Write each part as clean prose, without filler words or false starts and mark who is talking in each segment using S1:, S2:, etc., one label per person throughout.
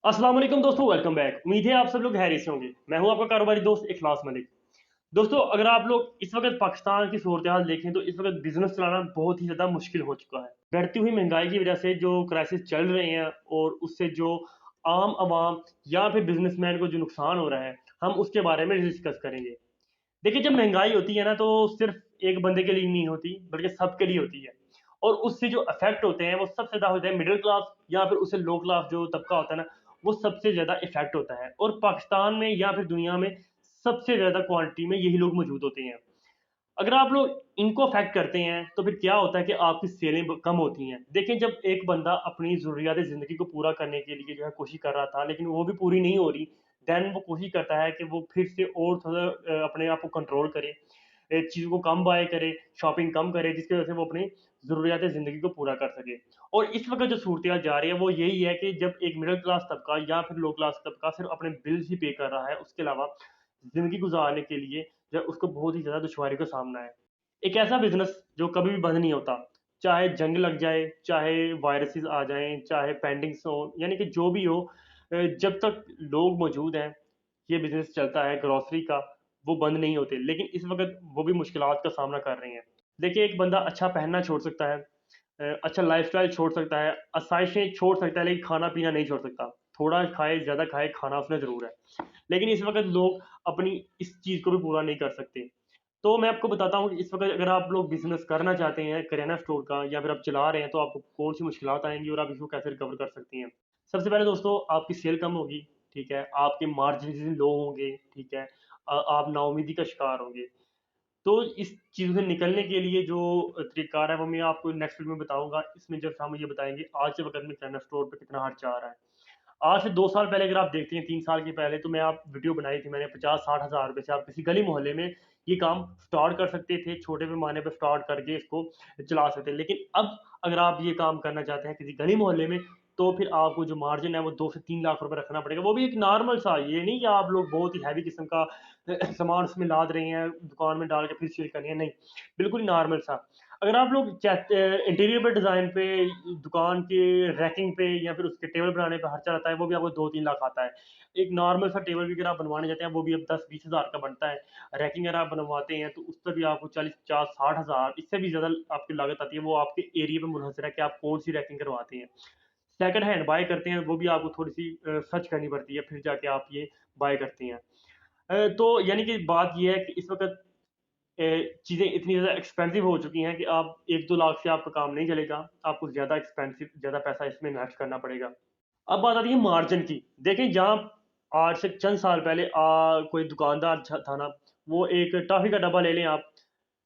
S1: अस्सलाम वालेकुम दोस्तों, वेलकम बैक। उम्मीद है आप सब लोग हैरियत से होंगे। मैं हूं आपका कारोबारी दोस्त इखलास मलिक। दोस्तों, अगर आप लोग इस वक्त पाकिस्तान की सूरत हाल देखें तो इस वक्त बिजनेस चलाना बहुत ही ज़्यादा मुश्किल हो चुका है। बढ़ती हुई महंगाई की वजह से जो क्राइसिस चल रहे हैं और उससे जो आम आवाम या फिर बिजनेसमैन को जो नुकसान हो रहा है, हम उसके बारे में डिस्कस करेंगे। देखिए, जब महंगाई होती है ना तो सिर्फ एक बंदे के लिए नहीं होती, बल्कि सबके लिए होती है। और उससे जो इफेक्ट होते हैं वो सबसे ज़्यादा होते हैं मिडिल क्लास या फिर उससे लो क्लास जो तबका होता है ना, वो सबसे ज़्यादा इफेक्ट होता है। और पाकिस्तान में या फिर दुनिया में सबसे ज़्यादा क्वांटिटी में यही लोग मौजूद होते हैं। अगर आप लोग इनको अफेक्ट करते हैं तो फिर क्या होता है कि आपकी सेलें कम होती हैं। देखिए, जब एक बंदा अपनी ज़रूरियात ज़िंदगी को पूरा करने के लिए जो है कोशिश कर रहा था, लेकिन वो भी पूरी नहीं हो रही, देन वो कोशिश करता है कि वो फिर से और थोड़ा अपने आप को कंट्रोल करे, चीज़ों को कम बाय करे, शॉपिंग कम करे, जिसकी वजह से वो अपनी ज़रूरियात ज़िंदगी को पूरा कर सके। और इस वक्त जो सूरत जा रही है वो यही है कि जब एक मिडिल क्लास तबका या फिर लो क्लास तबका सिर्फ अपने बिल्स ही पे कर रहा है, उसके अलावा ज़िंदगी गुजारने के लिए जो है उसको बहुत ही ज़्यादा दुश्वारी का सामना है। एक ऐसा बिज़नेस जो कभी भी बंद नहीं होता, चाहे जंग लग जाए, चाहे वायरसेस आ जाएँ, चाहे पेंडिंग्स हो, यानी कि जो भी हो, जब तक लोग मौजूद हैं, ये बिज़नेस चलता है ग्रोसरी का, वो बंद नहीं होते। लेकिन इस वक़्त वो भी मुश्किलात का सामना कर रहे हैं। देखिए, एक बंदा अच्छा पहनना छोड़ सकता है, अच्छा लाइफ़स्टाइल छोड़ सकता है, आसाइशें छोड़ सकता है, लेकिन खाना-पीना नहीं छोड़ सकता। थोड़ा खाए, ज़्यादा खाए, खाना उसने ज़रूर है। लेकिन इस वक़्त लोग अपनी इस चीज़ को भी पूरा नहीं कर सकते। तो मैं आपको बताता हूँ कि इस वक़्त अगर आप लोग बिज़नेस करना चाहते हैं किराना स्टोर का या फिर आप चला रहे हैं, तो आपको कौन-सी मुश्किलात आएँगी और आप इसको कैसे रिकवर कर सकती हैं। सबसे पहले दोस्तों, आपकी सेल कम होगी, ठीक है? आपके मार्जिन लो होंगे, ठीक है? आप नाउम्मीदी का शिकार होंगे। तो इस चीज़ से निकलने के लिए जो तरीक़ाकार है वो मैं आपको नेक्स्ट वीडियो में बताऊँगा। इसमें जब हम ये बताएँगे आज के वक़्त में किराना स्टोर पे कितना खर्च आ रहा है। आज से 2 साल पहले अगर आप देखते हैं, 3 साल के पहले, तो मैं आप वीडियो बनाई थी मैंने 50-60 हज़ार रुपए से आप किसी गली मोहल्ले में ये काम स्टार्ट कर सकते थे, छोटे पैमाने पे स्टार्ट करके इसको चला सकते हैं। लेकिन अब अगर आप ये काम करना चाहते हैं किसी गली मोहल्ले में, तो फिर आपको जो मार्जिन है वो 2 से 3 लाख रुपए रखना पड़ेगा। वो भी एक नॉर्मल सा, ये नहीं कि आप लोग बहुत ही हैवी किस्म का सामान उसमें लाद रहे हैं, दुकान में डाल के फिर सेल करनी है, नहीं। बिल्कुल ही नॉर्मल सा। अगर आप लोग इंटीरियर पे डिज़ाइन पे, दुकान के रैकिंग पे या फिर उसके टेबल बनाने पे खर्चा आता है, वो भी आपको 2-3 लाख आता है। एक नॉर्मल सा टेबल भी अगर आप बनवाने जाते हैं, वो भी अब 10-20 हज़ार का बनता है। रैकिंग अगर आप बनवाते हैं, तो उस पर भी आपको 40, 50, 60 हज़ार, इससे भी ज़्यादा आपकी लागत आती है। वो आपके एरिया पे मुनहसर है कि आप कौन-सी रैकिंग करवाते हैं। सेकंड हैंड बाय करते हैं, वो भी आपको थोड़ी-सी सर्च करनी पड़ती है, फिर जाके आप ये बाय करते हैं। तो यानी कि बात ये है कि इस वक़्त चीज़ें इतनी ज़्यादा एक्सपेंसिव हो चुकी हैं कि आप 1-2 लाख से आपका काम नहीं चलेगा, आपको ज़्यादा एक्सपेंसिव, ज़्यादा पैसा इसमें इन्वेस्ट करना पड़ेगा। अब बात आती है मार्जिन की। देखिए, जहाँ आज से चंद साल पहले कोई दुकानदार था ना, वो एक टॉफ़ी का डब्बा ले लें आप,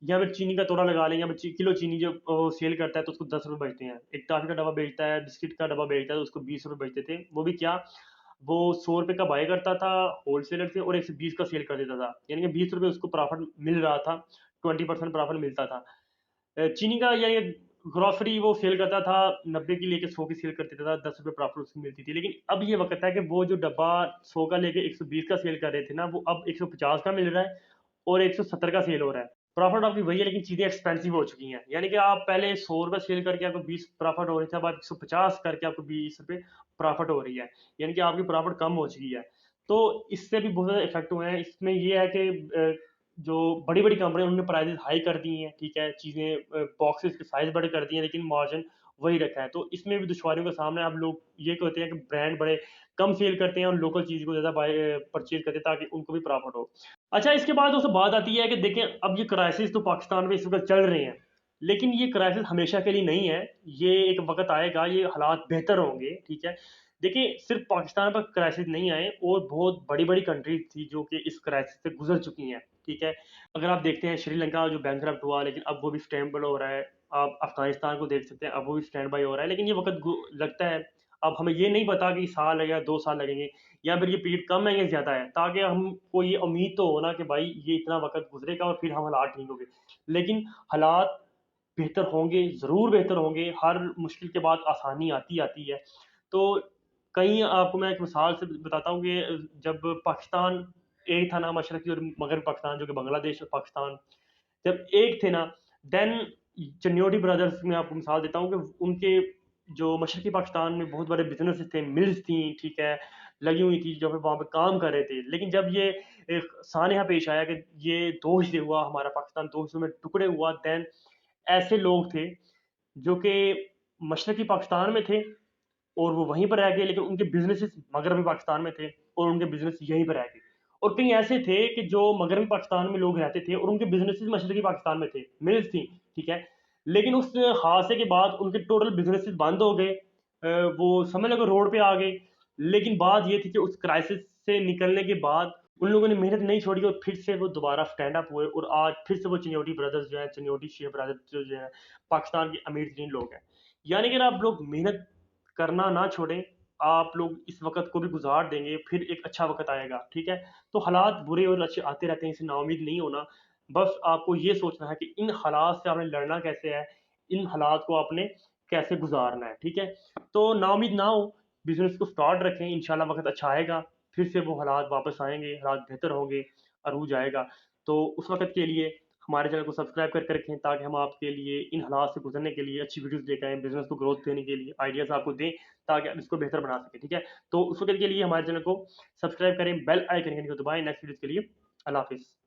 S1: या फिर चीनी का तोड़ा लगा लें, या फिर किलो चीनी जो सेल करता है तो उसको ₹10 बचते हैं। एक टॉफ़ी का डब्बा बेचता है, बिस्किट का डब्बा बेचता है तो उसको ₹20 बचते थे। वो भी क्या, वो ₹100 का बाय करता था होलसेलर से और 120 का सेल कर देता था। यानी कि ₹20 उसको प्रॉफ़िट मिल रहा था, 20% प्रॉफ़िट मिलता था। चीनी का या ये ग्रोसरी वो सेल करता था, 90 की लेके 100 की सेल कर देता था, ₹10 प्रॉफ़िट उसको मिलती थी। लेकिन अब ये वक़्त है कि वो जो डब्बा 100 का लेके 120 का सेल कर रहे थे ना, वो अब 150 का मिल रहा है और 170 का सेल हो रहा है। प्रॉफ़िट आपकी वही है, लेकिन चीज़ें एक्सपेंसिव हो चुकी हैं। यानी कि आप पहले ₹100 सेल करके आपको 20 प्रॉफ़िट हो रही थी, अब आप 150 करके आपको ₹20 प्रॉफ़िट हो रही है। यानी कि आपकी प्रॉफ़िट कम हो चुकी है। तो इससे भी बहुत ज़्यादा इफ़ेक्ट हुए हैं। इसमें ये है कि जो बड़ी-बड़ी कंपनियाँ उन्होंने प्राइसेज़ हाई कर दी हैं, ठीक है? चीज़ें बॉक्सेज़ के साइज़ बड़े कर दिए हैं, लेकिन मार्जिन वही रखा है। तो इसमें भी दुश्वारियों का सामना है। अब लोग ये कहते हैं कि ब्रांड बड़े कम सेल करते हैं और लोकल चीज़ को ज़्यादा परचेज़ करते हैं ताकि उनको भी प्रॉफ़िट हो। अच्छा, इसके बाद दोस्तों बात आती है कि देखिए, अब ये क्राइसिस तो पाकिस्तान में इस वक़्त चल रहे हैं, लेकिन ये क्राइसिस हमेशा के लिए नहीं है। ये एक वक़्त आएगा, ये हालात बेहतर होंगे, ठीक है? देखिए, सिर्फ़ पाकिस्तान पर क्राइसिस नहीं आए और बहुत बड़ी-बड़ी कंट्रीज़ थी जो कि इस क्राइसिस से गुज़र चुकी हैं, ठीक है? अगर आप देखते हैं श्रीलंका जो बैंकरप्ट हुआ, लेकिन अब वो भी स्टेबल हो रहा है। आप अफ़गानिस्तान को देख सकते हैं, अब वो भी स्टैंड बाय हो रहा है। लेकिन ये वक़्त लगता है, अब हमें ये नहीं पता कि साल है या 2 साल लगेंगे, या फिर ये पीरियड कम है या ज़्यादा है, ताकि हमको ये उम्मीद तो हो ना कि भाई ये इतना वक़्त गुज़रेगा और फिर हम हालात ठीक होंगे। लेकिन हालात बेहतर होंगे, ज़रूर बेहतर होंगे, हर मुश्किल के बाद आसानी आती आती है। तो कहीं आपको मैं एक मिसाल से बताता हूँ कि जब पाकिस्तान एक था ना, मशरक़ी और मग़रबी पाकिस्तान जो कि बांग्लादेश और पाकिस्तान, जब एक थे ना, देन चन्योटी ब्रदर्स, मैं आपको मिसाल देता हूँ कि उनके जो मशरक़ी पाकिस्तान में बहुत बड़े बिज़नेस थे, मिल्स थी, ठीक है, लगी हुई थी, जो पे वहाँ पे काम कर रहे थे। लेकिन जब ये एक सानया पेश आया कि ये 2 हिस्से हुआ, हमारा पाकिस्तान 2 हिस्सों में टुकड़े हुआ, देन ऐसे लोग थे जो कि मशरक़ी पाकिस्तान में थे और वो वहीं पर रह गए, लेकिन उनके बिज़नेसेस मगरबी पाकिस्तान में थे और उनके बिज़नेस यहीं पर रह गए। और कई ऐसे थे कि जो मगरबी पाकिस्तान में लोग रहते थे और उनके बिज़नेसेस मशरक़ी पाकिस्तान में थे, मिल्स थी, ठीक है। लेकिन उस हादसे के बाद उनके टोटल बिज़नेसेस बंद हो गए। वो समझ लो कि रोड पे आ गए। लेकिन बात ये थी कि उस क्राइसिस से निकलने के बाद उन लोगों ने मेहनत नहीं छोड़ी और फिर से वो दोबारा स्टैंड अप हुए और आज फिर से वो चिन्योटी ब्रदर्स जो हैं, चिन्योटी शेख ब्रदर्स जो हैं, पाकिस्तान के अमीर-तरीन लोग हैं। यानी कि आप लोग मेहनत करना ना छोड़ें, आप लोग इस वक़्त को भी गुज़ार देंगे, फिर एक अच्छा वक़्त आएगा, ठीक है? तो हालात बुरे और अच्छे आते रहते हैं, इससे नाउम्मीद नहीं होना। बस आपको ये सोचना है कि इन हालात से आपने लड़ना कैसे है, इन हालात को आपने कैसे गुज़ारना है, ठीक है? तो नाउम्मीद ना हो, बिज़नेस को स्टार्ट रखें, इंशाल्लाह वक़्त अच्छा आएगा, फिर से वो हालात वापस आएँगे, हालात बेहतर होंगे, अरूज आएगा। तो उस वक़्त के लिए हमारे चैनल को सब्सक्राइब करके रखें ताकि हम आपके लिए इन हालात से गुज़रने के लिए अच्छी वीडियोज़ लेकर आएँ, बिज़नेस को ग्रोथ देने के लिए आइडियाज़ आपको दें ताकि आप इसको बेहतर बना सकें, ठीक है? तो उस वक़्त के लिए हमारे चैनल को सब्सक्राइब करें, बेल आइकन घंटी को दबाएँ नेक्स्ट वीडियोज़ के लिए। अल्लाह हाफ़िज़।